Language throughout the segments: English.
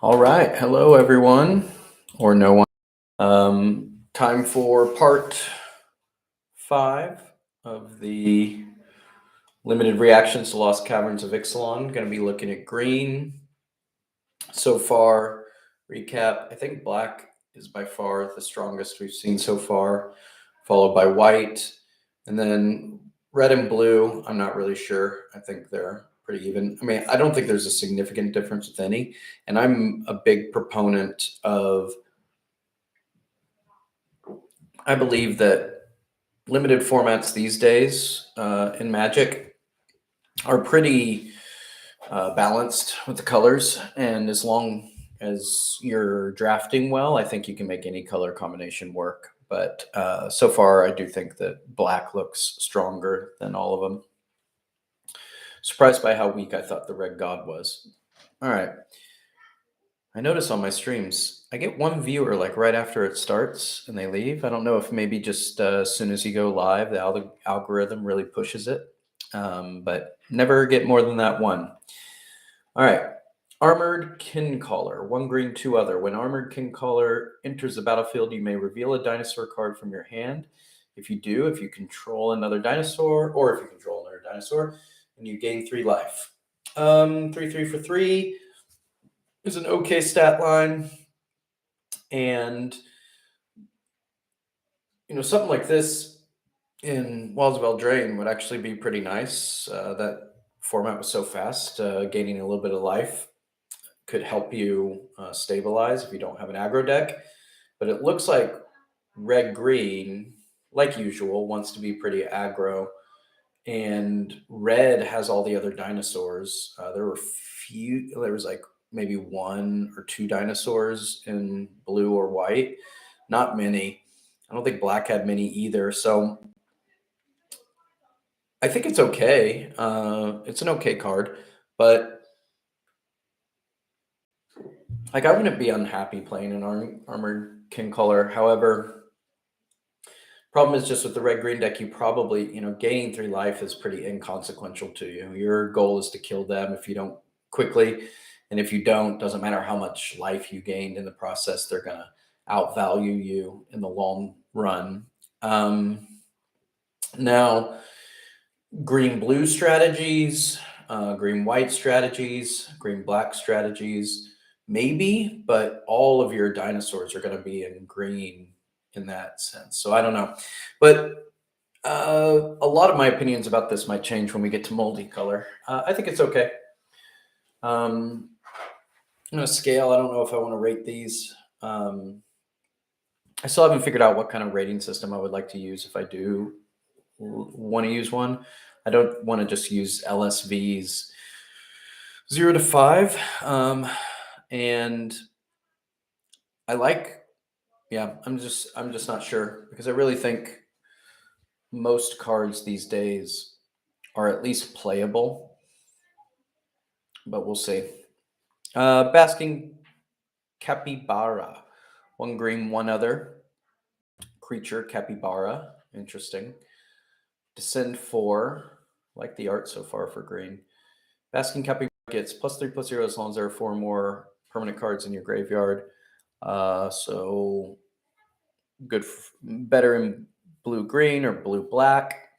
All right. Hello, everyone, or no one. Time for part 5 of the limited reactions to Lost Caverns of Ixalan. Going to be looking at green so far. Recap. I think black is by far the strongest we've seen so far, followed by white, and then red and blue. I'm not really sure. I think they're pretty even. I mean, I don't think there's a significant difference with any. And I'm a big proponent of, I believe that limited formats these days in Magic are pretty balanced with the colors. And as long as you're drafting well, I think you can make any color combination work. But so far, I do think that black looks stronger than all of them. Surprised by how weak I thought the Red God was. All right. I notice on my streams, I get one viewer like right after it starts and they leave. I don't know if maybe just as soon as you go live, the algorithm really pushes it, but never get more than that one. All right. Armored Kincaller, 1 green, 2 other. When Armored Kincaller enters the battlefield, you may reveal a dinosaur card from your hand. If you do, if you control another dinosaur, or if you control another dinosaur, and you gain 3 life. 3/3 for 3 is an okay stat line. And, something like this in Wilds of Eldraine would actually be pretty nice. That format was so fast, gaining a little bit of life could help you stabilize if you don't have an aggro deck. But it looks like red-green, like usual, wants to be pretty aggro. And red has all the other dinosaurs. There was like maybe 1 or 2 dinosaurs in blue or white, not many. I don't think black had many either. So I think it's okay. It's an okay card, but like I wouldn't be unhappy playing an Armored Kincaller. However, problem is just with the red green deck, you probably, gaining 3 life is pretty inconsequential to you. Your goal is to kill them if you don't quickly. And if you don't, doesn't matter how much life you gained in the process, they're going to outvalue you in the long run. Now, green-blue strategies, green-white strategies, green-black strategies, maybe, but all of your dinosaurs are going to be in green in that sense. So I don't know. But a lot of my opinions about this might change when we get to multicolor. I think it's okay. I'm going to scale. I don't know if I want to rate these. I still haven't figured out what kind of rating system I would like to use if I do want to use one. I don't want to just use LSVs 0 to 5. And I like, I'm just not sure because I really think most cards these days are at least playable, but we'll see. Basking Capybara, 1 green, 1 other. Creature Capybara, interesting. Descend 4, like the art so far for green. Basking Capybara gets +3/+0 as long as there are 4 more permanent cards in your graveyard. So good, better in blue-green or blue-black.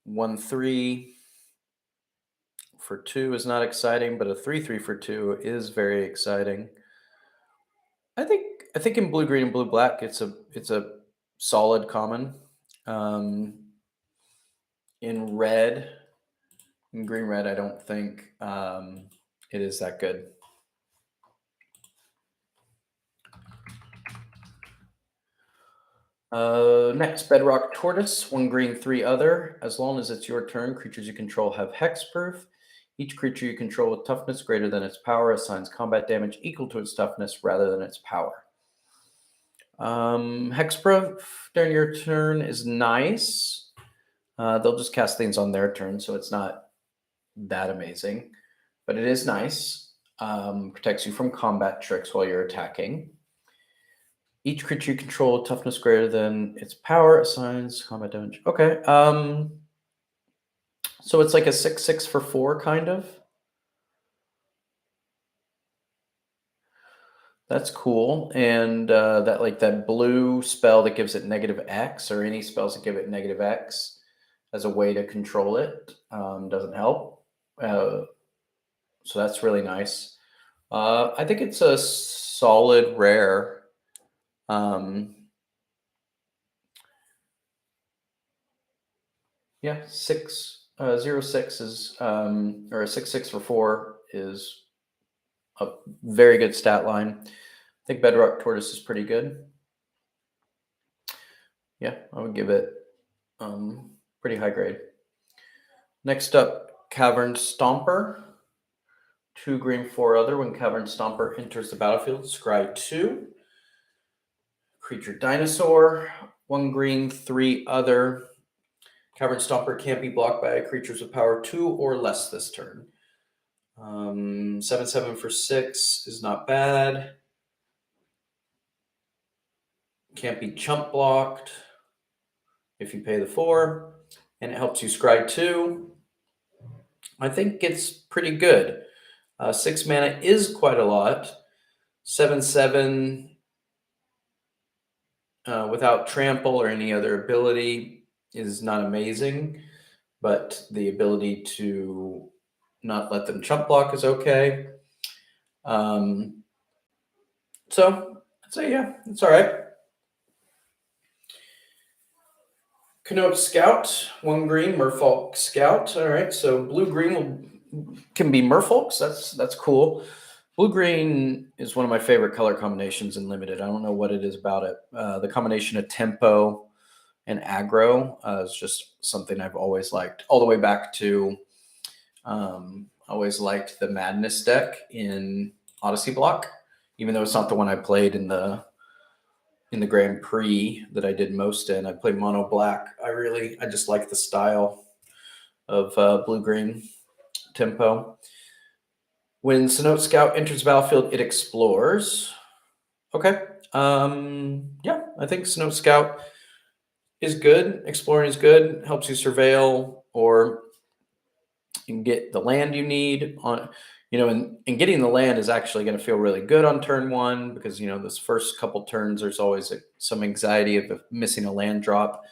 1/3 for 2 is not exciting, but a 3/3 for 2 is very exciting. I think in blue-green and blue-black, it's a solid common. In red, in green-red, I don't think it is that good. Next, Bedrock Tortoise, 1 green, 3 other. As long as it's your turn, creatures you control have hexproof. Each creature you control with toughness greater than its power assigns combat damage equal to its toughness rather than its power. Hexproof during your turn is nice. They'll just cast things on their turn, so it's not that amazing, but it is nice. Protects you from combat tricks while you're attacking. Each creature you control, toughness greater than its power, assigns combat damage. Okay. So it's like a 6/6 for 4, kind of. That's cool. And that like that blue spell that gives it -X, or any spells that give it -X as a way to control it, doesn't help. Uh, so that's really nice. I think it's a solid rare. Um, yeah, 06 is or a 6/6 for 4 is a very good stat line. I think Bedrock Tortoise is pretty good. Yeah, I would give it pretty high grade. Next up, Cavern Stomper. 2 green, 4 other. When Cavern Stomper enters the battlefield, scry 2. Creature Dinosaur. 1 green, 3 other. Cavern Stomper can't be blocked by creatures with power 2 or less this turn. 7/7 for 6 is not bad. Can't be chump blocked if you pay the 4. And it helps you scry 2. I think it's pretty good. 6 mana is quite a lot. 7/7 without trample or any other ability is not amazing, but the ability to not let them chump block is okay. So I'd say, yeah, it's all right. Connote Scout, 1 green, Merfolk Scout. All right, so blue green can be Merfolks. That's cool. Blue green is one of my favorite color combinations in Limited. I don't know what it is about it. The combination of tempo and aggro is just something I've always liked, all the way back to always liked the Madness deck in Odyssey Block, even though it's not the one I played in the Grand Prix that I did most in. I played mono black. I just like the style of blue green tempo. When Sinnoh Scout enters the battlefield, it explores. Okay. Yeah, I think Sinnoh Scout is good. Exploring is good. Helps you surveil or you can get the land you need on, and getting the land is actually going to feel really good on turn 1 because, this first couple turns, there's always some anxiety of missing a land drop.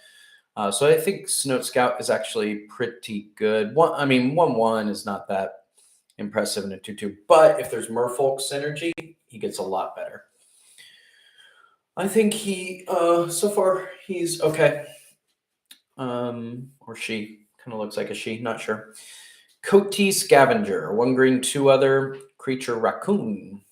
So I think Snow Scout is actually pretty good. 1/1 is not that impressive in a 2/2, but if there's Merfolk synergy, he gets a lot better. I think so far he's okay. Or she, kind of looks like a she, not sure. Coty Scavenger, 1 green, 2 other, creature raccoon.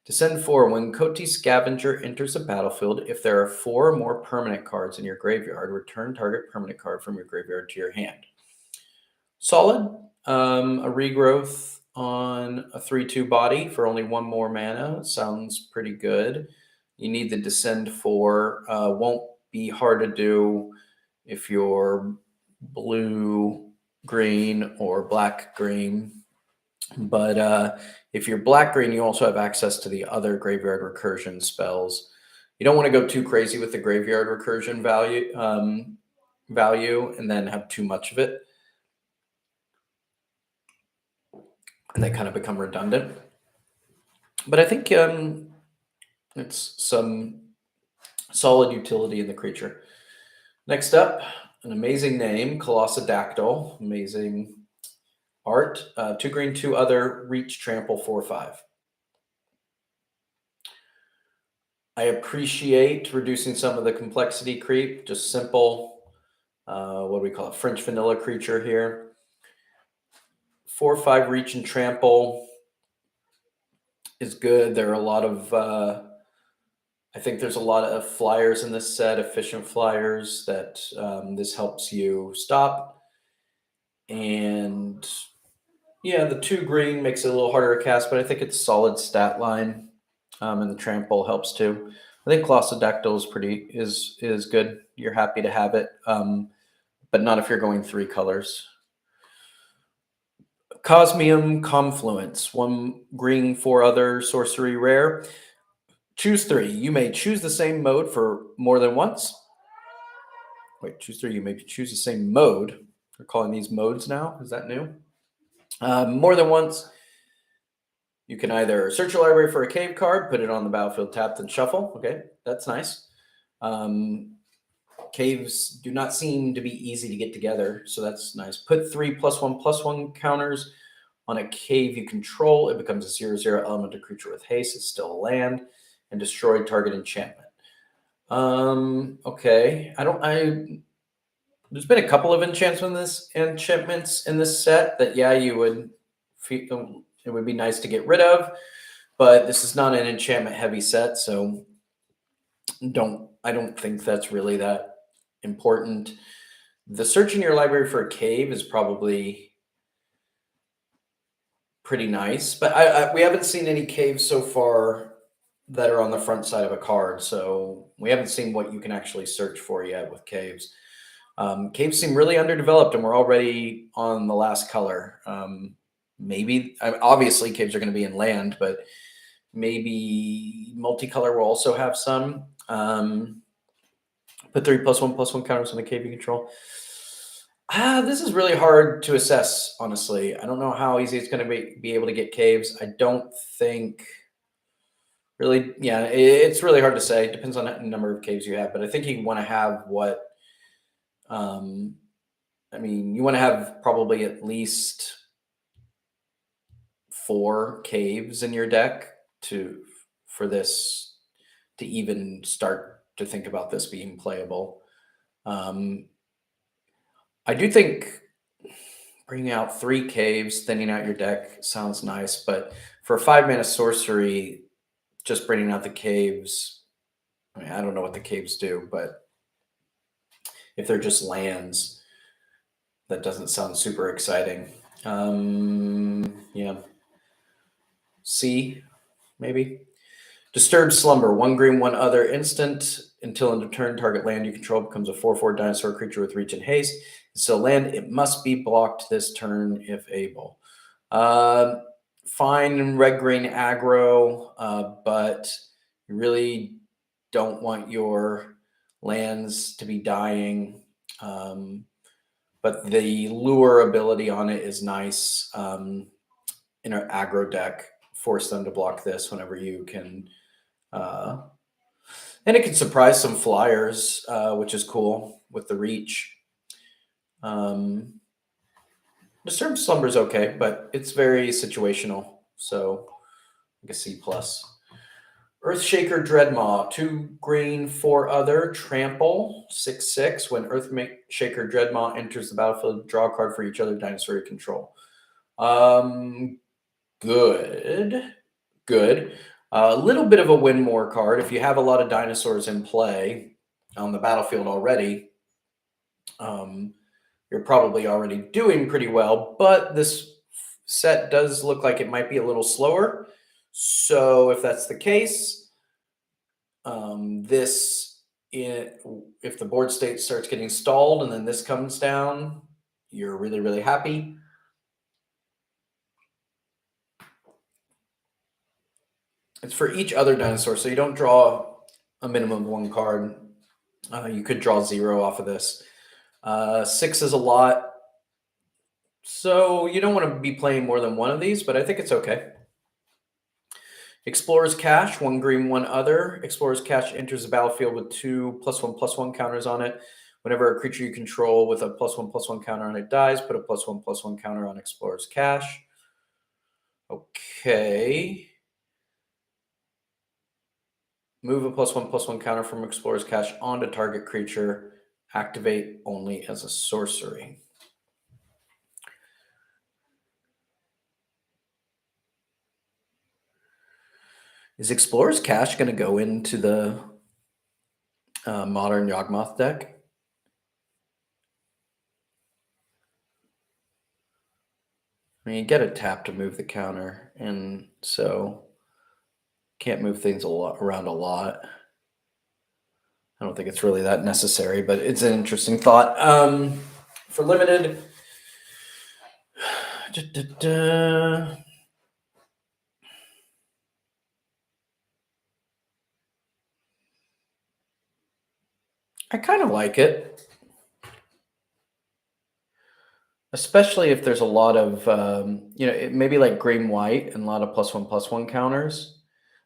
Descend 4. When Coty Scavenger enters the battlefield, if there are 4 or more permanent cards in your graveyard, return target permanent card from your graveyard to your hand. Solid. A regrowth on a 3/2 body for only 1 more mana. Sounds pretty good. You need the Descend 4. Won't be hard to do if you're blue green or black green, but if you're black green, you also have access to the other graveyard recursion spells. You don't want to go too crazy with the graveyard recursion value and then have too much of it, and they kind of become redundant. But I think it's some solid utility in the creature. Next up, an amazing name, Colossadactyl. Amazing art. 2 green, 2 other, reach, trample, 4/5. I appreciate reducing some of the complexity creep. Just simple, what do we call it? French vanilla creature here. 4/5 reach and trample is good. There are a lot of, I think there's a lot of flyers in this set, efficient flyers that this helps you stop. And yeah, the 2 green makes it a little harder to cast, but I think it's solid stat line. And the trample helps too. I think Colossadactyl is good. You're happy to have it, but not if you're going 3 colors. Cosmium Confluence, 1 green, 4 other, sorcery rare. Choose 3. You may choose the same mode for more than once. Wait, choose 3. You may choose the same mode. We're calling these modes now. Is that new? More than once. You can either search your library for a cave card, put it on the battlefield tapped, and shuffle. Okay, that's nice. Caves do not seem to be easy to get together, so that's nice. Put 3 +1/+1 counters on a cave you control. It becomes a 0/0 elemental creature with haste. It's still a land, and destroy target enchantment. Okay. There's been a couple of enchantments in this set that you would feel it would be nice to get rid of, but this is not an enchantment heavy set, so I don't think that's really that important. The search in your library for a cave is probably pretty nice, but we haven't seen any caves so far that are on the front side of a card, so we haven't seen what you can actually search for yet with caves. Caves seem really underdeveloped, and we're already on the last color. Maybe obviously caves are going to be in land, but maybe multicolor will also have some. Put 3 +1/+1 counters on the cave you control. This is really hard to assess, honestly. I don't know how easy it's going to be able to get caves. I don't think really, yeah, it's really hard to say. It depends on the number of caves you have, but I think you want to have you want to have probably at least 4 caves in your deck for this to even start to think about this being playable. I do think bringing out 3 caves, thinning out your deck sounds nice, but for a 5-mana sorcery, just bringing out the caves, I don't know what the caves do, but if they're just lands, that doesn't sound super exciting. Yeah. C, maybe. Disturbed Slumber. 1 green, 1 other instant. Until end of turn, target land you control becomes a 4/4 dinosaur creature with reach and haste. It's still land. It must be blocked this turn if able. Fine red-green aggro, but you really don't want your lands to be dying. But the lure ability on it is nice. In our aggro deck, force them to block this whenever you can. And it can surprise some flyers, which is cool with the reach. Disturbed Slumber is okay, but it's very situational. So I guess C+. Earthshaker Dreadmaw, 2 green, 4 other, trample, 6/6. When Earthshaker Dreadmaw enters the battlefield, draw a card for each other dinosaur you control. Good. A little bit of a win more card. If you have a lot of dinosaurs in play on the battlefield already, you're probably already doing pretty well, but this set does look like it might be a little slower. So if that's the case, if the board state starts getting stalled and then this comes down, you're really, really happy. It's for each other dinosaur, so you don't draw a minimum of 1 card. You could draw 0 off of this. 6 is a lot, so you don't want to be playing more than 1 of these, but I think it's okay. Explorer's Cache, 1 green, 1 other. Explorer's Cache enters the battlefield with 2 +1/+1 counters on it. Whenever a creature you control with a +1/+1 counter on it dies, put a +1/+1 counter on Explorer's Cache. Okay. Move a +1/+1 counter from Explorer's Cache onto target creature. Activate only as a sorcery. Is Explorer's Cache going to go into the modern Yawgmoth deck? I mean, you get a tap to move the counter, and so can't move things around a lot. I don't think it's really that necessary, but it's an interesting thought. For limited, I kind of like it. especially if there's a lot of maybe like green white and a lot of +1/+1 counters.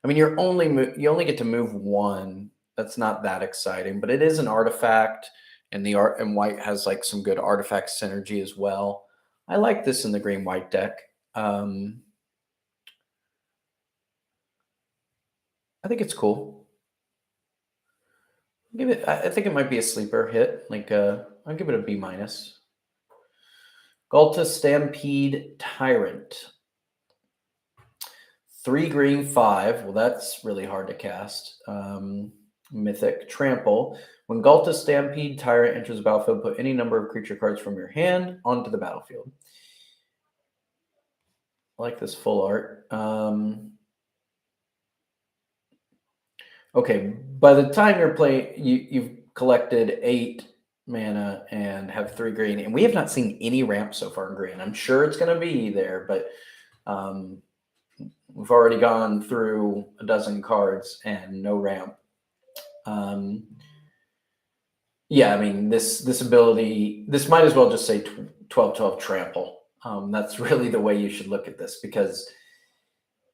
I mean, you only get to move one. That's not that exciting, but it is an artifact, and the art and white has like some good artifact synergy as well. I like this in the green white deck. I think it's cool. Give it. I think it might be a sleeper hit. Like I'll give it a B minus. Galta Stampede Tyrant. 3 green, 5. Well, that's really hard to cast. Mythic Trample. When Galta Stampede Tyrant enters the battlefield, put any number of creature cards from your hand onto the battlefield. I like this full art. Okay, by the time you're playing, you've collected 8 mana and have 3 green, and we have not seen any ramp so far in green. I'm sure it's going to be there, but we've already gone through a dozen cards and no ramp. Yeah, I mean this ability. This might as well just say 12/12 trample. That's really the way you should look at this, because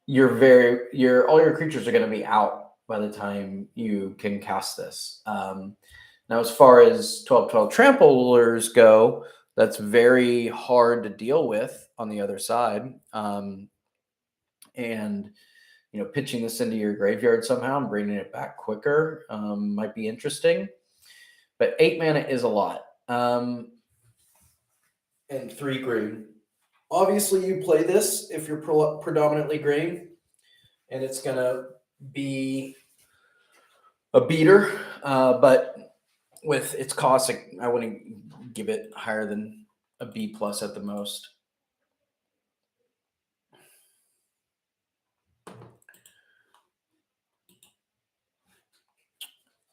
all your creatures are going to be out by the time you can cast this. Now, as far as 12/12 tramplers go, that's very hard to deal with on the other side. And pitching this into your graveyard somehow and bringing it back quicker might be interesting. But 8 mana is a lot. And 3 green. Obviously, you play this if you're predominantly green, and it's going to be a beater. But with its cost, I wouldn't give it higher than a B plus at the most.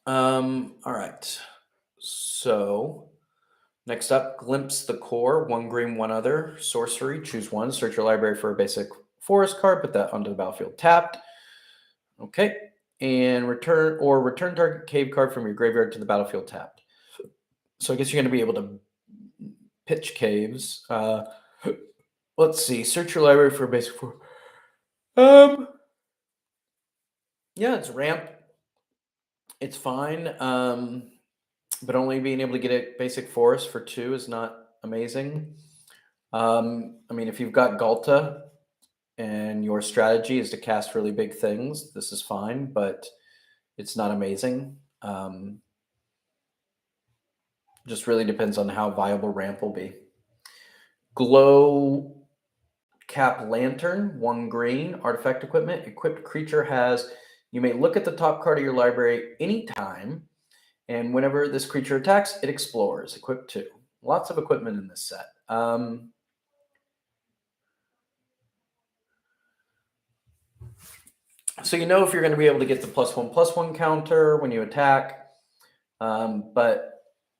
All right. So next up, Glimpse the Core. 1 green, 1 other. Sorcery. Choose 1. Search your library for a basic forest card. Put that onto the battlefield tapped. Okay. And return target cave card from your graveyard to the battlefield tapped. So I guess you're going to be able to pitch caves. Let's see. Search your library for a basic forest. Yeah, it's ramp. It's fine. But only being able to get a basic forest for 2 is not amazing. I mean, if you've got Galta and your strategy is to cast really big things, this is fine, but it's not amazing. Just really depends on how viable ramp will be. Glow Cap Lantern, 1 green, artifact equipment. Equipped creature has, you may look at the top card of your library anytime, and whenever this creature attacks, it explores. Equipped 2. Lots of equipment in this set. So if you're going to be able to get the +1/+1 counter when you attack, but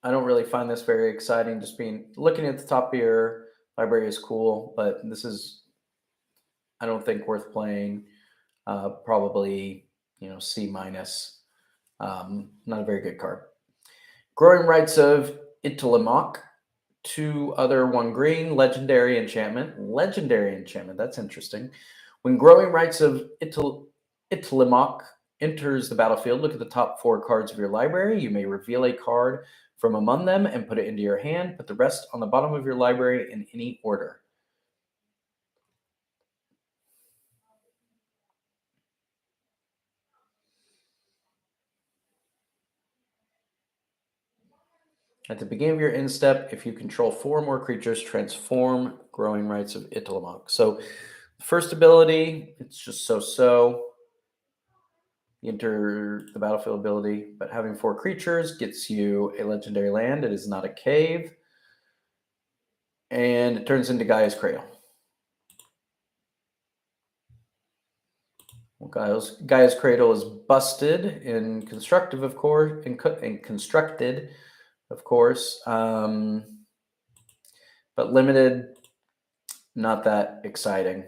I don't really find this very exciting. Just looking at the top of your library is cool, but this is, I don't think, worth playing. Probably C minus. Not a very good card. Growing Rights of Ixalan. 2 other, 1 green, legendary enchantment. Legendary enchantment. That's interesting. When Growing Rights of Ixalan enters the battlefield, look at the top 4 cards of your library. You may reveal a card from among them and put it into your hand. Put the rest on the bottom of your library in any order. At the beginning of your end step, if you control 4 more creatures, transform Growing Rights of Ixalan. So the first ability, it's just so. You enter the battlefield ability, but having 4 creatures gets you a legendary land. It is not a cave. And it turns into Gaia's Cradle. Well, Gaia's Cradle is busted in constructive, of course, and constructed, of course. But limited, not that exciting.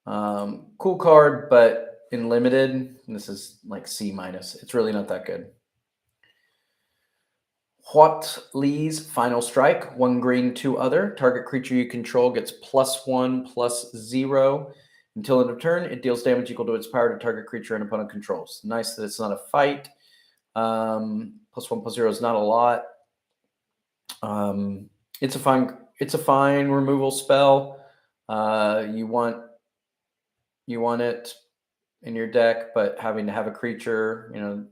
Cool card, but in limited, this is like C minus. It's really not that good. Huat Li's Final Strike. 1 green, 2 other. Target creature you control gets +1/+0. Until end of turn, it deals damage equal to its power to target creature and opponent controls. Nice that it's not a fight. +1/+0 is not a lot. It's a fine removal spell. You want it in your deck, but having to have a creature, it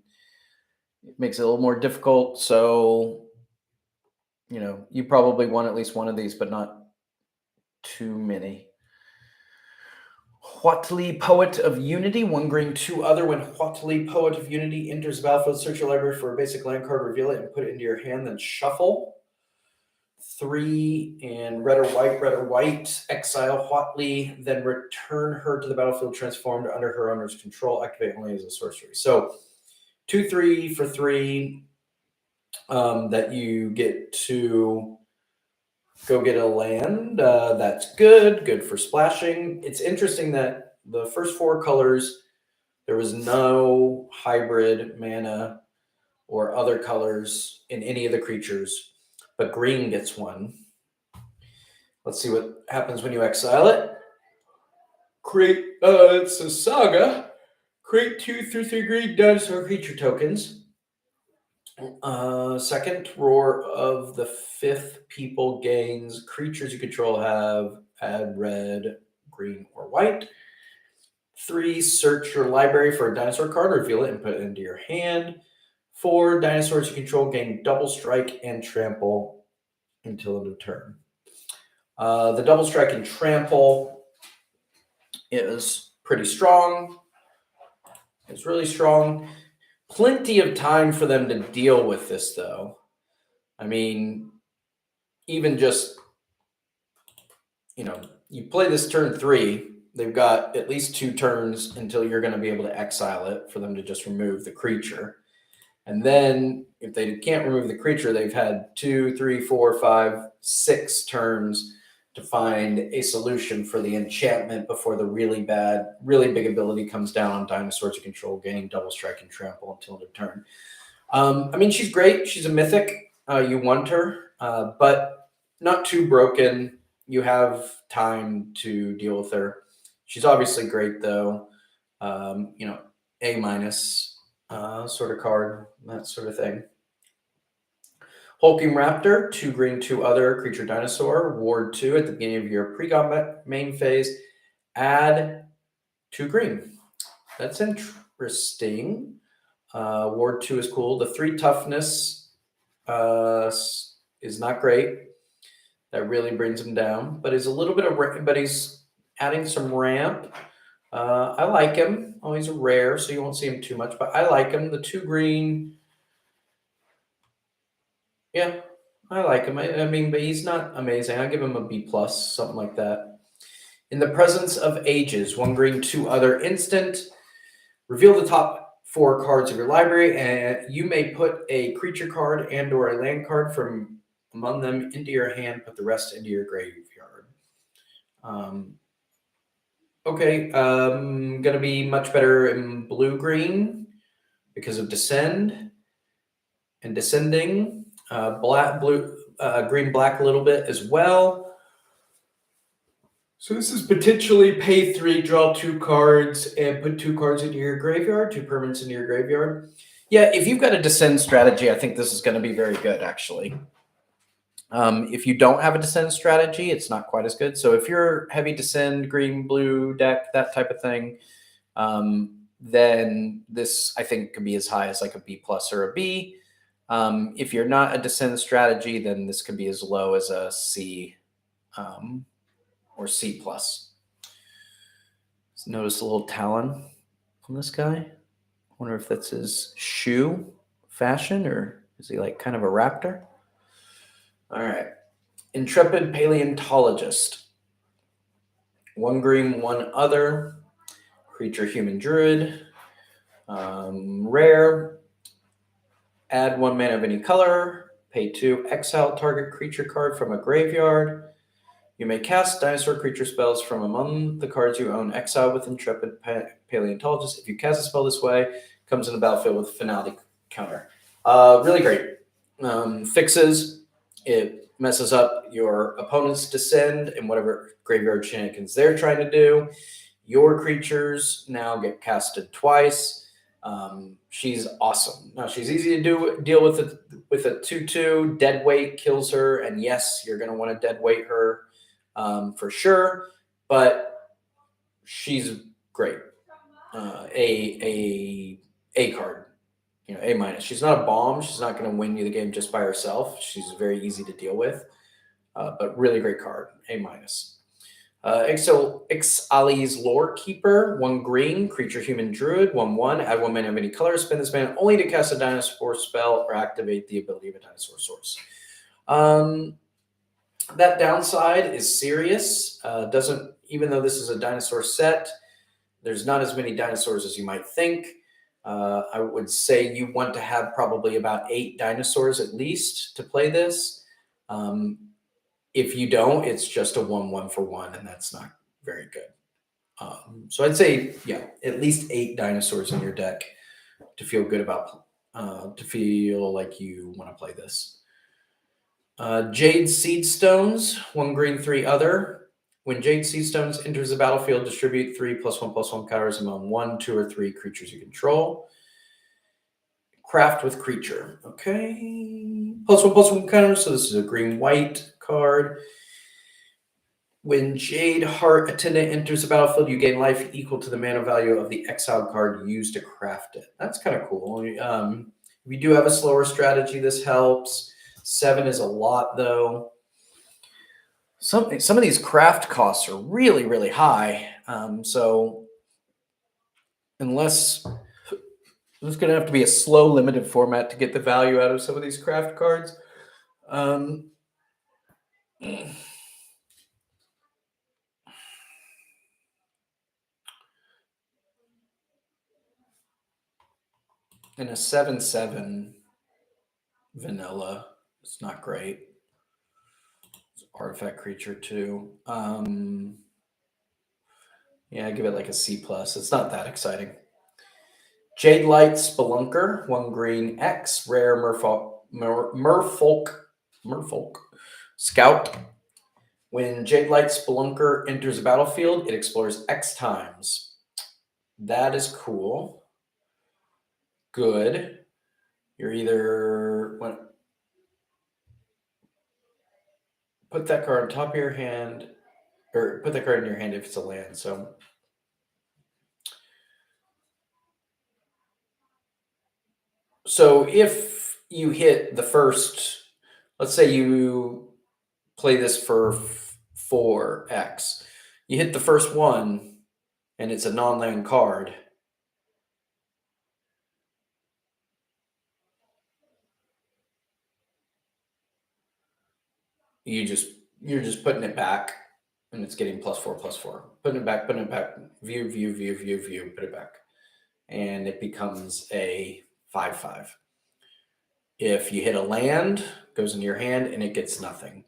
makes it a little more difficult. So, you probably want at least one of these, but not too many. Huatli, Poet of Unity. 1 green, 2 other. When Huatli, Poet of Unity enters the battlefield, search your library for a basic land card, reveal it, and put it into your hand, then shuffle. 3 and red or white. Exile Huatli, then return her to the battlefield transformed under her owner's control. Activate only as a sorcery. So 2/3 for 3 that you get to go get a land. That's good for splashing. It's interesting that the first 4 colors, there was no hybrid mana or other colors in any of the creatures, but green gets one. Let's see what happens when you exile it. It's a saga. Create 2 through 3 green dinosaur creature tokens. Second, Roar of the 5th people gains. Creatures you control have add red, green, or white. 3, search your library for a dinosaur card, reveal it, and put it into your hand. 4, dinosaurs you control gain double strike and trample until end of turn. The double strike and trample is pretty strong. It's really strong. Plenty of time for them to deal with this, though. I mean, even just, you play this turn 3, they've got at least 2 turns until you're going to be able to exile it for them to just remove the creature. And then if they can't remove the creature, they've had 2, 3, 4, 5, 6 turns to find a solution for the enchantment before the really big ability comes down on dinosaurs you control, gaining double strike and trample until end of turn. She's great. She's a mythic. You want her, but not too broken. You have time to deal with her. She's obviously great, though. A- sort of card, that sort of thing. Hulking Raptor, 2 green, 2 other, creature dinosaur, ward 2 at the beginning of your pre-combat main phase, add 2 green. That's interesting. Ward 2 is cool. The 3 toughness is not great. That really brings him down, but he's adding some ramp. I like him. Oh, he's a rare, so you won't see him too much, but I like him. The 2 green, yeah, I like him. But he's not amazing. I'll give him a B+, something like that. In the Presence of Ages, 1 green, 2 other, instant. Reveal the top 4 cards of your library, and you may put a creature card and or a land card from among them into your hand, put the rest into your graveyard. Okay, gonna be much better in blue-green because of Descend and Descending. Green, black a little bit as well. So this is potentially pay 3, draw 2 cards, and put 2 cards into your graveyard, 2 permanents into your graveyard. Yeah, if you've got a Descend strategy, I think this is going to be very good, actually. If you don't have a Descend strategy, it's not quite as good. So if you're heavy Descend, green, blue deck, that type of thing, then this, I think, could be as high as like a B+ or a B. If you're not a Descend strategy, then this could be as low as a C or C+. Notice a little talon on this guy. I wonder if that's his shoe fashion, or is he like kind of a raptor? All right. Intrepid Paleontologist. 1 green, 1 other. Creature human druid. Rare. Add 1 mana of any color. Pay 2. Exile target creature card from a graveyard. You may cast dinosaur creature spells from among the cards you own. Exile with Intrepid Paleontologist. If you cast a spell this way, it comes in the battlefield with Finality counter. Really great. fixes. It messes up your opponent's descend and whatever graveyard shenanigans they're trying to do. Your creatures now get casted twice. She's awesome. Now she's easy to deal with. With a 2/2, dead weight kills her, and yes, you're going to want to dead weight her for sure. But she's great. A card, A minus. She's not a bomb. She's not going to win you the game just by herself. She's very easy to deal with, but really great card. A minus. Ixali's Lore Keeper, 1 green, creature human druid, 1/1, add 1 mana of any color, spend this mana only to cast a dinosaur spell or activate the ability of a dinosaur source. That downside is serious. Even though this is a dinosaur set, there's not as many dinosaurs as you might think. I would say you want to have probably about 8 dinosaurs at least to play this. If you don't, it's just a 1/1 for 1, and that's not very good. So I'd say, at least 8 dinosaurs in your deck to feel good about, to feel like you want to play this. Jade Seed Stones, 1 green, 3 other. When Jade Seed Stones enters the battlefield, distribute 3+1/+1 counters among 1, 2, or 3 creatures you control. Craft with creature. Okay. +1/+1 counters. So this is a green-white card. When Jade Heart Attendant enters the battlefield, you gain life equal to the mana value of the exiled card used to craft it. That's kind of cool. If you do have a slower strategy, this helps. 7 is a lot, though. Some of these craft costs are really, really high. So unless there's going to have to be a slow, limited format to get the value out of some of these craft cards. And a 7/7 vanilla, it's not great. It's an artifact creature too. Yeah, I give it like a C+. It's not that exciting. Jade Light Spelunker, 1 green X, rare Merfolk Scout. When Jade Light Spelunker enters the battlefield, it explores X times. That is cool. Good. You're either put that card on top of your hand, or put that card in your hand if it's a land. So if you hit the first, let's say you play this for 4x, you hit the first one, and it's a non-land card. You're just putting it back, and it's getting +4/+4. Putting it back, view, put it back, and it becomes a 5/5. If you hit a land, it goes into your hand, and it gets nothing.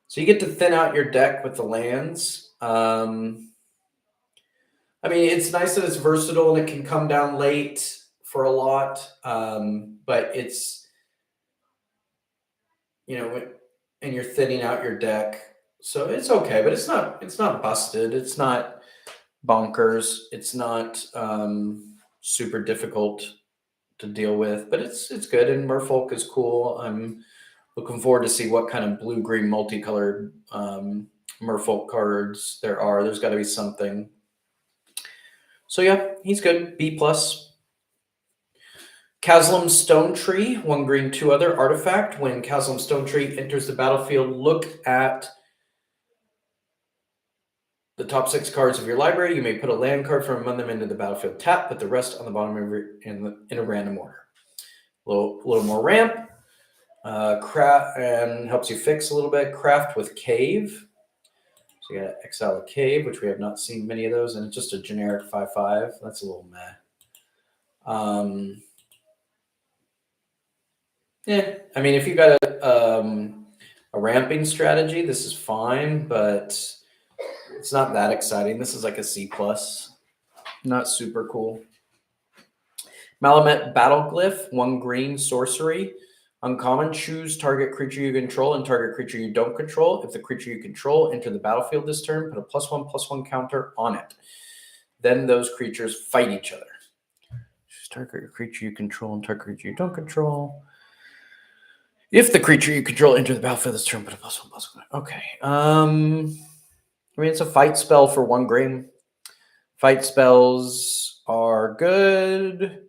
So you get to thin out your deck with the lands. I mean, it's nice that it's versatile and it can come down late for a lot, but it's, and you're thinning out your deck, so it's okay. But it's not busted. It's not bonkers. It's not super difficult to deal with, but it's good. And Merfolk is cool. I'm looking forward to see what kind of blue-green multicolored Merfolk cards there are. There's got to be something. So yeah, he's good. B+. Caslam Stone Tree, 1 green, 2 other artifact. When Caslam Stone Tree enters the battlefield, look at the top 6 cards of your library. You may put a land card from among them into the battlefield tap, put the rest on the bottom of in a random order. A little more ramp. Craft and helps you fix a little bit. Craft with Cave. So you got to exile a Cave, which we have not seen many of those, and it's just a generic 5/5. That's a little meh. Yeah, I mean, if you got a ramping strategy, this is fine, but it's not that exciting. This is like a C+. Not super cool. Malamet Battleglyph, 1 green sorcery. Uncommon, choose target creature you control and target creature you don't control. If the creature you control enter the battlefield this turn, put a +1/+1 counter on it. Then those creatures fight each other. Choose target creature you control and target creature you don't control. If the creature you control enter the battlefield this turn, put a +1/+1. Okay. I mean, it's a fight spell for 1 green. Fight spells are good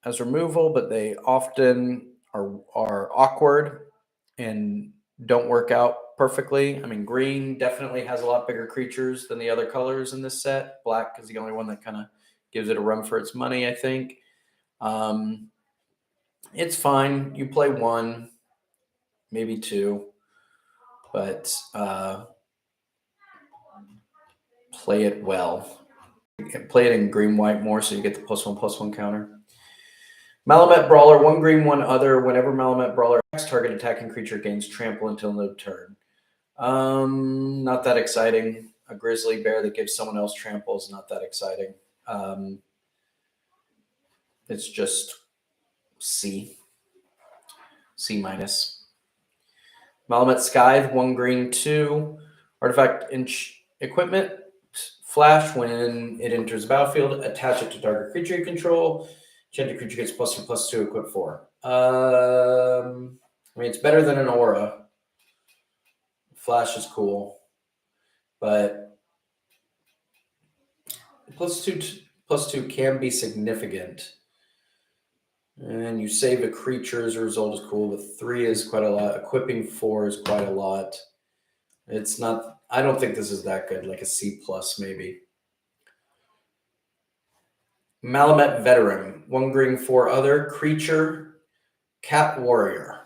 as removal, but they often are awkward and don't work out perfectly. I mean, green definitely has a lot bigger creatures than the other colors in this set. Black is the only one that kind of gives it a run for its money, I think. It's fine. You play 1, maybe 2, but play it well. Play it in green-white more so you get the +1/+1 counter. Malamet Brawler, 1 green, 1 other. Whenever Malamet Brawler attacks, target attacking creature gains trample until end of turn. Not that exciting. A grizzly bear that gives someone else trample is not that exciting. It's just C minus. Malamet Scythe, 1 green, 2. Artifact equipment. Flash, when it enters the battlefield, attach it to target creature you control. Enchanted creature gets +2/+2, equip 4. I mean, it's better than an aura. Flash is cool, but +2/+2 can be significant. And you save a creature as a result is cool, but 3 is quite a lot. Equipping 4 is quite a lot. It's not, I don't think this is that good, like a C+ maybe. Malamet Veteran, 1 green, 4 other. Creature, Cat Warrior.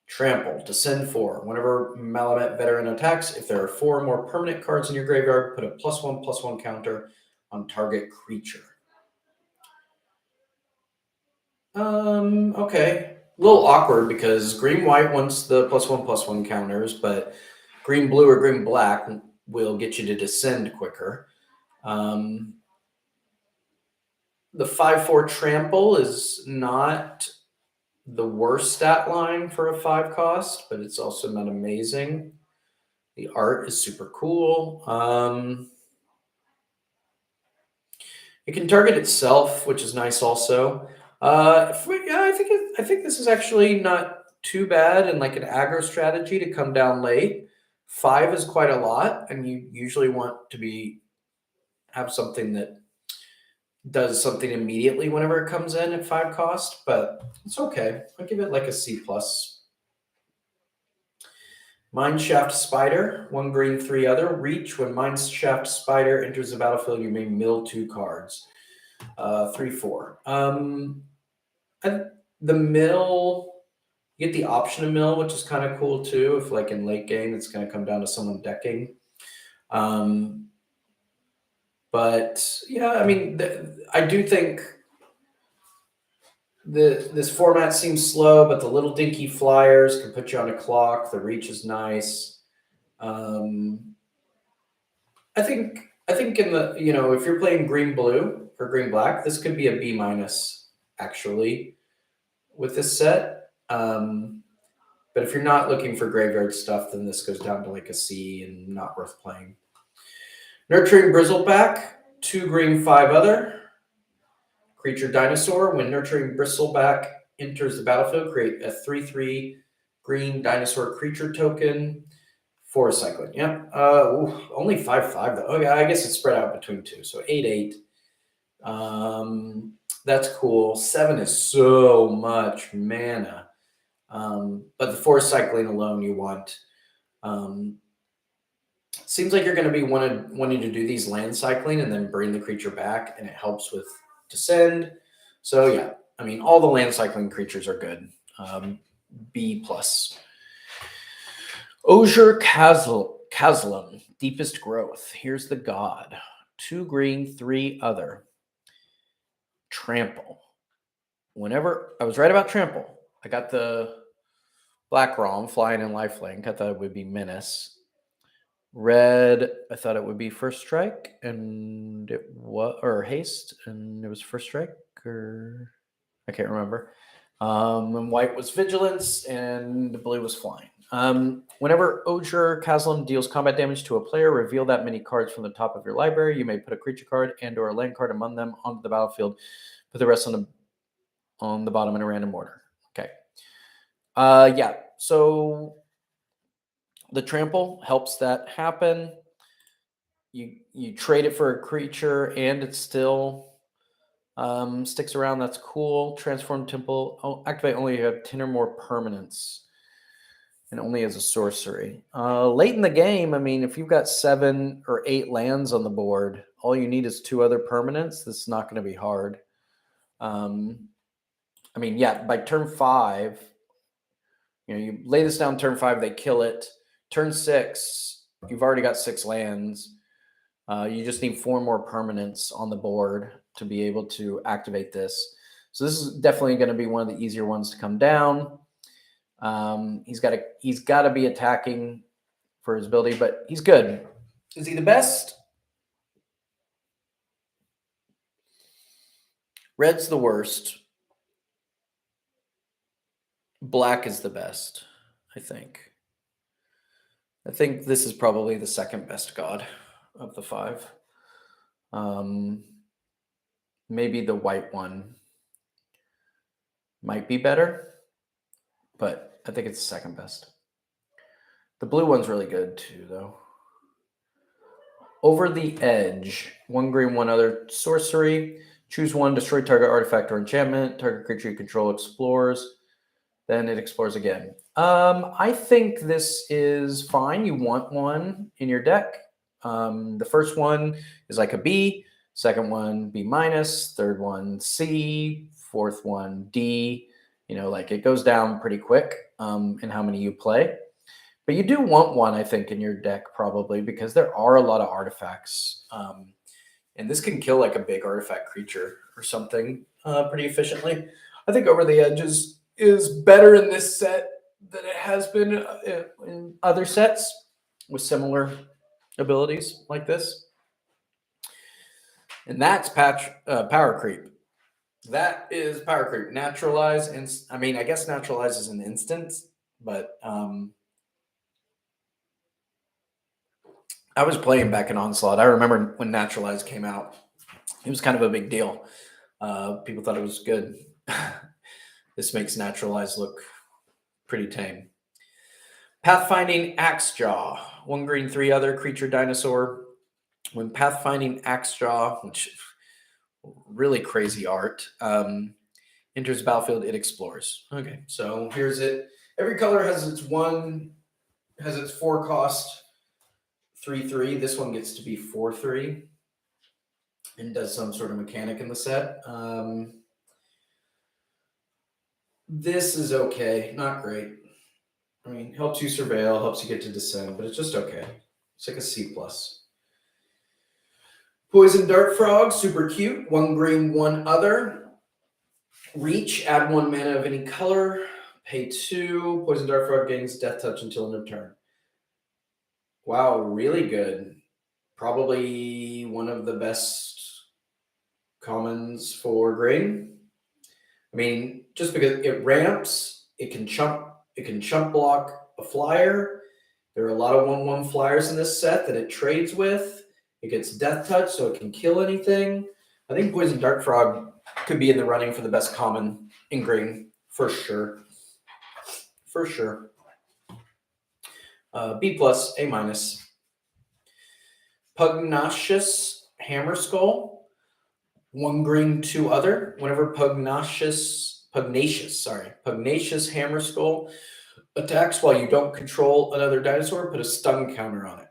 Trample, descend 4. Whenever Malamet Veteran attacks, if there are 4 or more permanent cards in your graveyard, put a +1/+1 counter on target creature. Okay. A little awkward because green-white wants the +1/+1 counters, but green-blue or green-black will get you to descend quicker. The 5/4 trample is not the worst stat line for a 5 cost, but it's also not amazing. The art is super cool. It can target itself, which is nice also. I think this is actually not too bad in like an aggro strategy to come down late. 5 is quite a lot, and you usually want to have something that does something immediately whenever it comes in at 5 cost, but it's okay. I'll give it like a C+. Mineshaft Spider, 1 green, 3 other. Reach, when Mineshaft Spider enters the battlefield, you may mill 2 cards. 3/4. The mill, you get the option to mill, which is kind of cool too. If like in late game, it's going to come down to someone decking. But yeah, I mean, I do think this format seems slow, but the little dinky flyers can put you on a clock. The reach is nice. I think in the, if you're playing green blue or green black, this could be a B- actually with this set. But if you're not looking for graveyard stuff, then this goes down to like a C and not worth playing. Nurturing Bristleback, 2 green, 5 other. Creature Dinosaur, when Nurturing Bristleback enters the battlefield, create a 3/3 green dinosaur creature token. 4 cycling. Yep. Only 5/5 though. Okay, I guess it's spread out between 2. So 8/8. That's cool. 7 is so much mana. But the 4 cycling alone you want. Seems like you're going to be wanting to do these land cycling and then bring the creature back, and it helps with descend. So yeah, I mean, all the land cycling creatures are good. B+. Osier Kaslam, Deepest Growth. Here's the god. 2 green, 3 other. Trample. Whenever I was right about trample, I got the black wrong, flying in lifelink. I thought it would be menace. Red, I thought it would be first strike, and it was, or haste, and it was first strike, or I can't remember. And white was vigilance, and blue was flying. Whenever Ojir Kazlan deals combat damage to a player, reveal that many cards from the top of your library. You may put a creature card and/or a land card among them onto the battlefield. Put the rest on the bottom in a random order. Okay. Yeah. So the trample helps that happen. You trade it for a creature, and it still sticks around. That's cool. Transform Temple. Oh, activate only if you have 10 or more permanents. And only as a sorcery. Late in the game, I mean, if you've got 7 or 8 lands on the board, all you need is 2 other permanents. This is not going to be hard. I mean, yeah, by turn 5, you lay this down turn 5, they kill it. Turn 6, you've already got 6 lands. You just need 4 more permanents on the board to be able to activate this. So this is definitely going to be one of the easier ones to come down. He's got to be attacking for his ability, but he's good. Is he the best? Red's the worst. Black is the best, I think. I think this is probably the second best god of the 5. Maybe the white one might be better, but I think it's the second best. The blue one's really good too, though. Over the Edge. 1 green, 1 other sorcery. Choose 1, destroy target artifact or enchantment. Target creature you control explores. Then it explores again. I think this is fine. You want 1 in your deck. The first one is like a B. Second one, B minus. Third one, C. Fourth one, D. Like it goes down pretty quick in how many you play. But you do want 1, I think, in your deck probably because there are a lot of artifacts. And this can kill like a big artifact creature or something pretty efficiently. I think Over the Edge is better in this set than it has been in other sets with similar abilities like this. And that's power creep. That is power creep. Naturalize, and I mean, I guess naturalize is an instant, but I was playing back in Onslaught. I remember when Naturalize came out. It was kind of a big deal. People thought it was good. This makes Naturalize look pretty tame. Pathfinding Axejaw. 1 green, 3 other creature dinosaur. When Pathfinding Axejaw, which really crazy art, enters the battlefield, it explores. Okay, so here's it. Every color has its 4 cost 3/3. This one gets to be 4/3 and does some sort of mechanic in the set. This is okay, not great. I mean, helps you surveil, helps you get to descend, but it's just okay. It's like a C+. Poison Dart Frog, super cute. 1 green, 1 other. Reach, add 1 mana of any color. Pay 2. Poison Dart Frog gains Death Touch until end of turn. Wow, really good. Probably one of the best commons for green. I mean, just because it ramps, it can chump block a flyer. There are a lot of 1/1 flyers in this set that it trades with. It gets Death Touch, so it can kill anything. I think Poison Dart Frog could be in the running for the best common in green, for sure. For sure. B+, A-. Pugnacious Hammer Skull. 1 green, 2 other. Whenever Pugnacious Hammer Skull attacks while you don't control another dinosaur, put a stun counter on it.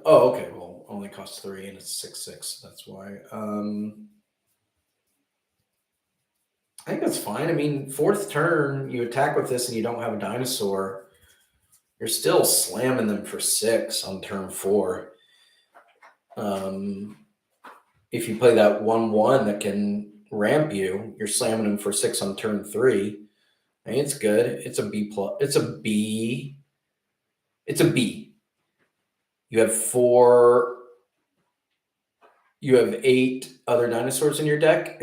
Okay. Well, only costs 3 and it's 6/6. That's why. I think that's fine. I mean, 4th turn, you attack with this and you don't have a dinosaur. You're still slamming them for 6 on turn 4. If you play that 1/1 that can ramp you, you're slamming them for 6 on turn 3. I mean, it's good. It's a B+. It's a B. It's a B. You have 4 you have 8 other dinosaurs in your deck,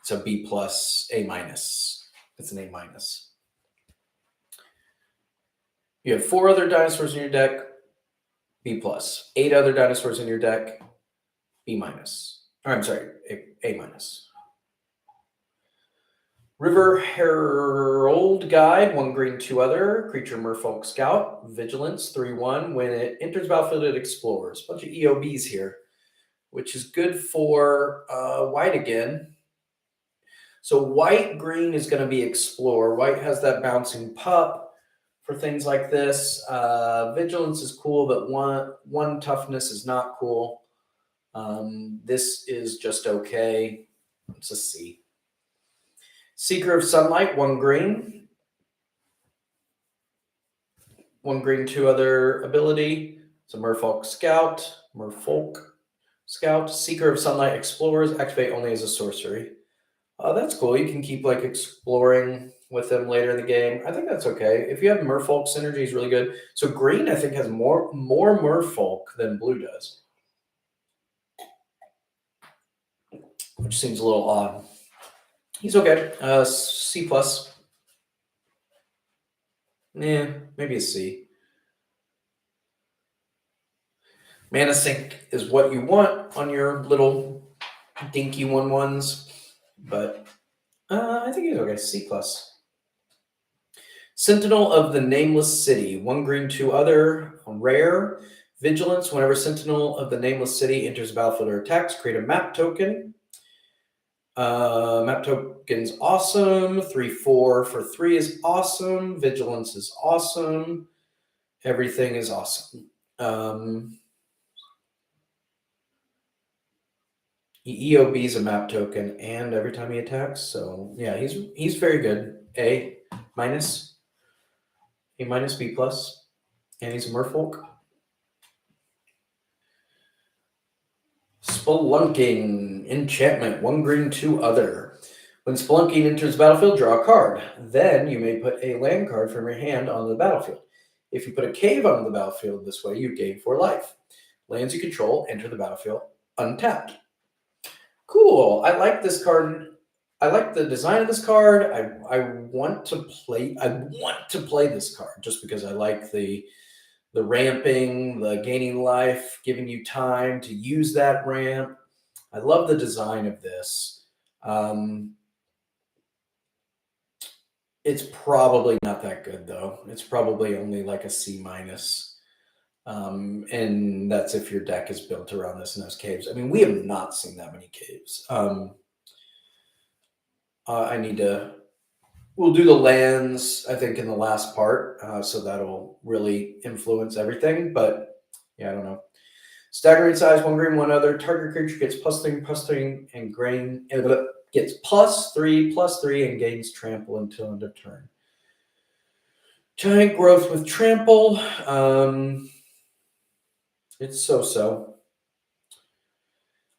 it's a B plus, A minus. It's an A minus. You have 4 other dinosaurs in your deck, B plus. 8 other dinosaurs in your deck, B minus. Or I'm sorry, A minus. River Herald Guide, 1 green, 2 other. Creature Merfolk Scout. Vigilance, 3/1. When it enters battlefield, it explores. Bunch of EOBs here, which is good for white again. So white green is going to be explore. White has that bouncing pup for things like this. Vigilance is cool, but one toughness is not cool. This is just okay. It's a C. Seeker of Sunlight, 1 green. 1 green, 2 other ability. It's a Merfolk Scout. Seeker of Sunlight explores. Activate only as a sorcery. That's cool. You can keep like exploring with them later in the game. I think that's okay. If you have Merfolk, synergy is really good. So green, I think, has more Merfolk than blue does, which seems a little odd. He's okay. C plus. Yeah, maybe a C. Mana Sink is what you want on your little dinky 1/1s, but I think he's okay. C plus. Sentinel of the Nameless City. 1 green, 2 other. Rare. Vigilance. Whenever Sentinel of the Nameless City enters the battlefield or attacks, create a map token. Map token's awesome. 3/4 for 3 is awesome. Vigilance is awesome. Everything is awesome. He EOBs a map token and every time he attacks. So yeah, he's very good. A minus, A minus, B plus, and he's a Merfolk. Spelunking enchantment, 1 green, 2 other. When Spelunking enters the battlefield, draw a card. Then you may put a land card from your hand onto the battlefield. If you put a cave onto the battlefield this way, you gain 4 life. Lands you control enter the battlefield untapped. Cool. I like this card. I like the design of this card. I want to play this card just because I like the ramping, the gaining life, giving you time to use that ramp. I love the design of this. It's probably not that good though. It's probably only like a C minus. And that's if your deck is built around this and has caves. I mean, we have not seen that many caves. We'll do the lands, I think, in the last part. So that'll really influence everything. But yeah, I don't know. Staggering size, 1 green, 1 other. Target creature gets +3, and grain, gets +3, and gains trample until end of turn. Giant growth with trample. It's so-so.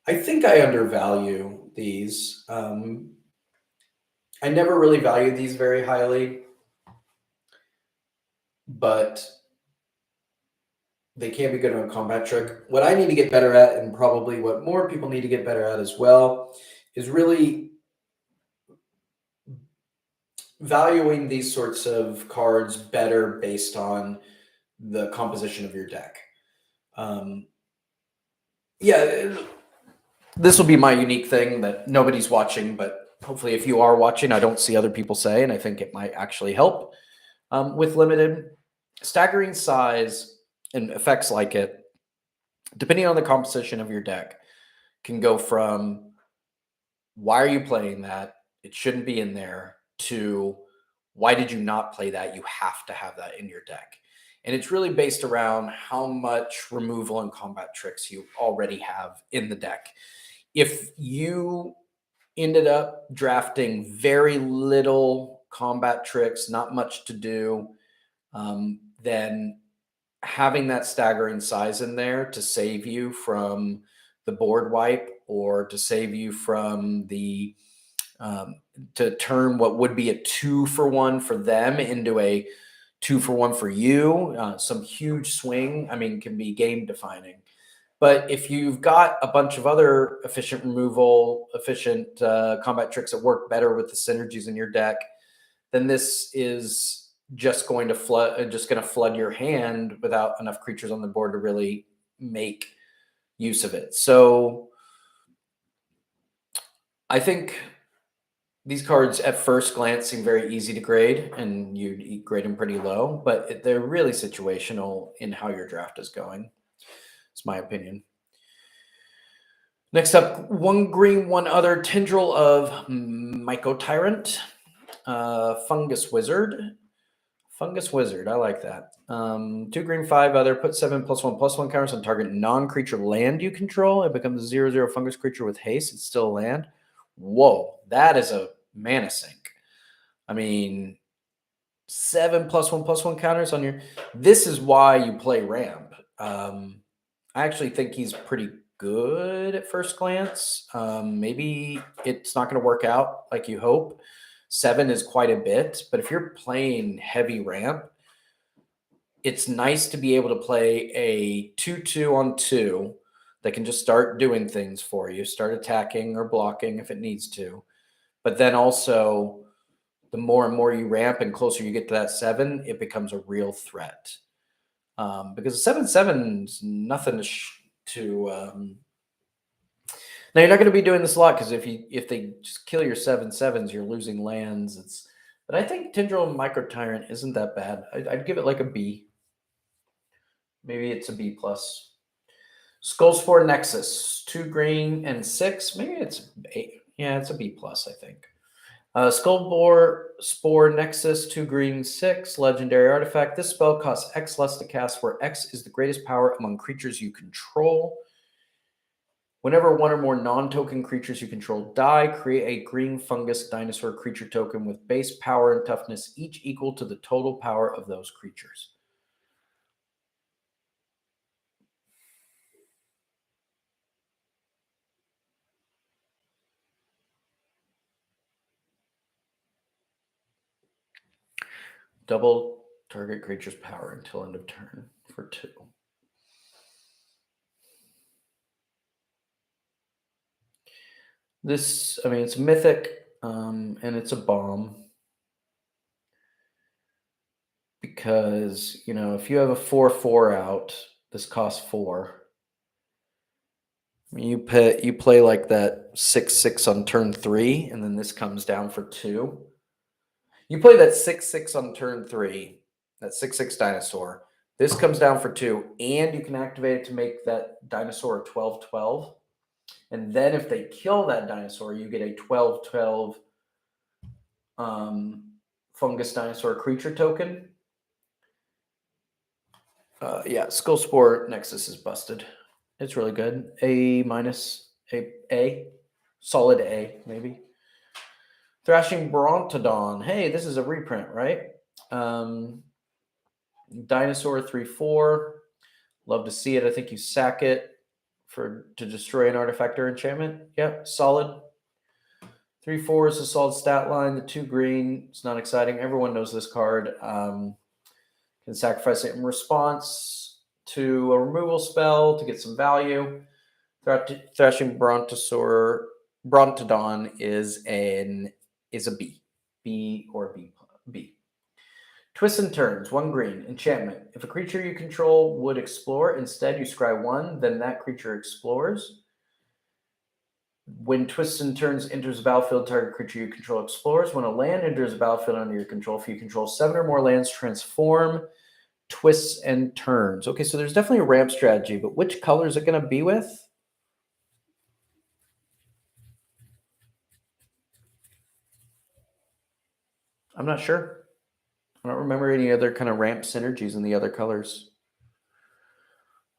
I think I undervalue these. I never really valued these very highly, but they can be good on a combat trick. What I need to get better at, and probably what more people need to get better at as well, is really valuing these sorts of cards better based on the composition of your deck. Yeah, this will be my unique thing that nobody's watching, but hopefully if you are watching, I don't see other people say, and I think it might actually help with limited. Staggering size and effects like it, depending on the composition of your deck, can go from why are you playing that? It shouldn't be in there, to why did you not play that? You have to have that in your deck. And it's really based around how much removal and combat tricks you already have in the deck. If you ended up drafting very little combat tricks, not much to do, then having that staggering size in there to save you from the board wipe, or to save you from the to turn what would be a 2-for-1 for them into a 2-for-1 for you, some huge swing, I mean, can be game defining. But if you've got a bunch of other efficient removal, efficient combat tricks that work better with the synergies in your deck, then this is just going to flood your hand without enough creatures on the board to really make use of it. So I think these cards at first glance seem very easy to grade, and you grade them pretty low, but they're really situational in how your draft is going. It's my opinion. Next up, one green, one other, Tendril of Mycotyrant, Fungus Wizard. Fungus Wizard, I like that. 2 green, 5 other, put 7+1/+1 counters on target non-creature land you control. It becomes a 0/0 fungus creature with haste. It's still a land. Whoa, that is a mana sink. I mean, 7+1/+1 counters on your. This is why you play ramp. I actually think he's pretty good at first glance. Maybe it's not going to work out like you hope. 7 is quite a bit, but if you're playing heavy ramp, it's nice to be able to play a 2/2 on 2 that can just start doing things for you, start attacking or blocking if it needs to. But then also, the more and more you ramp and closer you get to that 7, it becomes a real threat. Because 7/7 is nothing to now, you're not going to be doing this a lot because if they just kill your 7/7s, you're losing lands. But I think Tendril and Mycotyrant isn't that bad. I'd give it like a B. Maybe it's a B plus. Skullspore Nexus, 2 green and 6. Maybe it's A. Yeah, it's a B plus, I think. Spore Nexus, 2 green, 6. Legendary artifact. This spell costs X less to cast, where X is the greatest power among creatures you control. Whenever one or more non-token creatures you control die, create a green fungus dinosaur creature token with base power and toughness, each equal to the total power of those creatures. Double target creature's power until end of turn for 2. This, I mean, it's mythic, and it's a bomb. Because, if you have a 4/4 out, this costs 4. You play like that 6/6 on turn 3, and then this comes down for 2. You play that 6/6 on turn 3, that 6/6 dinosaur. This comes down for 2, and you can activate it to make that dinosaur a 12/12. And then if they kill that dinosaur, you get a 12/12 fungus dinosaur creature token. Yeah, Skullspore Nexus is busted. It's really good. A minus, A. Solid A, maybe. Thrashing Brontodon. Hey, this is a reprint, right? Dinosaur 3/4. Love to see it. I think you sack it to destroy an artifact or enchantment. Yep, solid. 3/4 is a solid stat line. The 2 green, it's not exciting. Everyone knows this card. Can sacrifice it in response to a removal spell to get some value. Thrashing Brontodon is a B. B or B. Twists and Turns, 1 green, enchantment. If a creature you control would explore, instead you scry 1, then that creature explores. When Twists and Turns enters the battlefield, target creature you control explores. When a land enters the battlefield under your control, if you control 7 or more lands, transform. Twists and Turns. Okay, so there's definitely a ramp strategy, but which color is it going to be with? I'm not sure. I don't remember any other kind of ramp synergies in the other colors.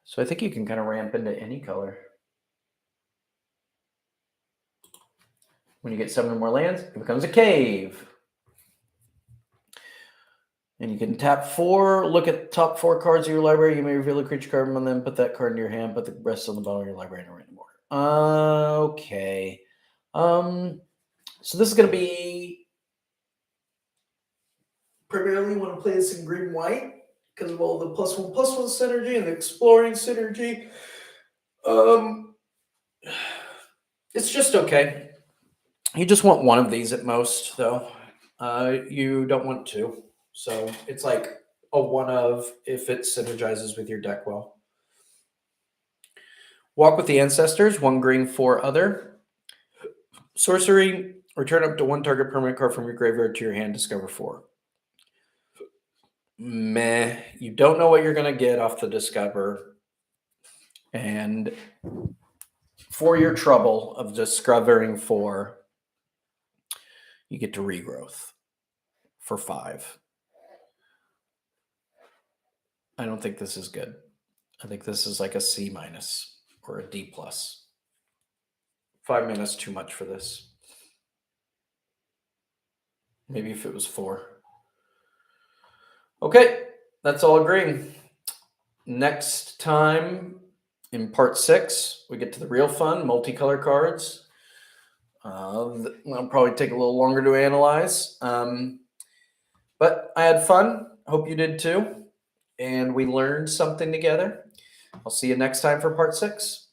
So I think you can kind of ramp into any color. When you get 7 or more lands, it becomes a cave. And you can tap 4, look at the top 4 cards of your library. You may reveal a creature card and then put that card into your hand, put the rest on the bottom of your library in a random order. Okay. So this is going to be primarily want to play this in green white because of all the +1/+1 synergy and the exploring synergy. It's just okay. You just want one of these at most, though. You don't want two. So it's like a one of if it synergizes with your deck well. Walk with the Ancestors, 1 green, 4 other. Sorcery, return up to 1 target permanent card from your graveyard to your hand, discover 4. Meh. You don't know what you're going to get off the discover. And for your trouble of discovering 4, you get to regrowth for 5. I don't think this is good. I think this is like a C- or a D+. 5 mana is too much for this. Maybe if it was 4. Okay, that's all agreeing. Next time in part 6, we get to the real fun, multicolor cards. That'll probably take a little longer to analyze. But I had fun. Hope you did too. And we learned something together. I'll see you next time for part 6.